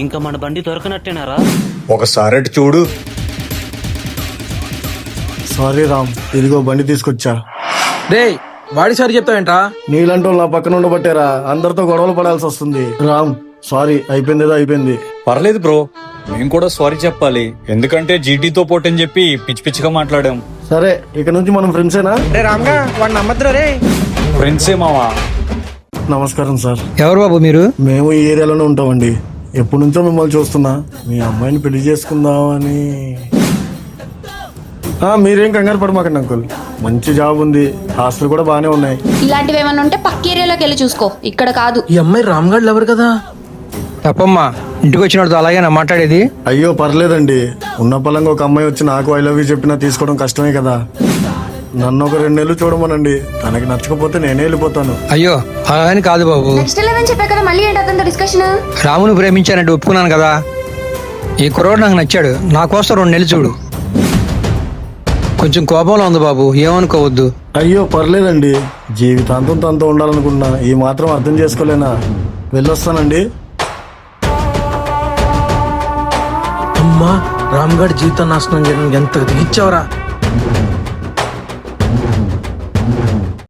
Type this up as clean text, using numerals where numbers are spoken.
ఇంకా మన బండి దొరకనట్టేనారా? ఒకసారి అటు చూడు. సారీ రామ్, ఇదిగో బండి తీసుకొచ్చా. రే వాడి సారి చెప్తావేంట్రా? నీలాంటి వాళ్ళు నా పక్కన ఉండబట్టారా అందరితో గొడవలు పడాల్సి వస్తుంది. రామ్ సారీ, అయిపోయింది ఏదో అయిపోయింది. పర్లేదు బ్రో, మేము కూడా సారీ చెప్పాలి. ఎందుకంటే జీటీతో పోటని చెప్పి పిచ్చి పిచ్చిగా మాట్లాడాం. సరే, ఇక నుంచి మనం ఫ్రెండ్సేనా? రే రామ్గా వాడిని నమ్మద్దురా రే. ఫ్రెండ్సే మావా. నమస్కారం సార్. ఎవరు బాబు మీరు? మేము ఈ ఏరియాలోనే ఉంటామండి. ఎప్పటి నుంచో మిమ్మల్ని చూస్తున్నా. మీ అమ్మాయిని పెళ్లి చేసుకుందామని. మీరేం కంగారు పడమాకండి అంకుల్, మంచి జాబ్ ఉంది, హాస్టల్ కూడా బాగానే ఉన్నాయి. ఇలాంటివి ఏమైనా ఉంటే పక్క ఏరియాలోకి వెళ్ళి చూసుకో, ఇక్కడ కాదు. ఈ అమ్మాయి రామ్గాడ్ లవర్ కదా. తప్పమ్మా, ఇంటికి వచ్చినప్పుడు అలాగే నా మాట్లాడేది. అయ్యో పర్లేదండి, ఉన్న పలంగా ఒక అమ్మాయి వచ్చి నాకు ఐ లవ్ యూ చెప్పినా తీసుకోవడం కష్టమే కదా. నన్ను ఒక 2 నెలలు చూడమనండి, తనకి నచ్చకపోతే నేనే వెళ్ళిపోతాను. అయ్యో అలాగని కాదు బాబు. నెక్స్ట్ లేదని చెప్పా కదా, మళ్ళీ ఏంటి అతనితో డిస్కషన్? రామును ప్రేమించానంటే ఒప్పుకున్నాను కదా. ఈ కుర్రోడు నాకు నచ్చాడు, నా కోసం 2 నెలలు చూడు. కొంచెం కోపంలో ఉంది బాబు, ఏమనుకోవద్దు. అయ్యో పర్లేదండి, జీవితాంతం తనతో ఉండాలనుకున్నా, ఈ మాత్రం అర్థం చేసుకోలేనా? వెళ్ళొస్తానండి. అమ్మా, రామ్గాడ్ జీవితం నాశనం చేయడం ఎంత దిగిచ్చావరా.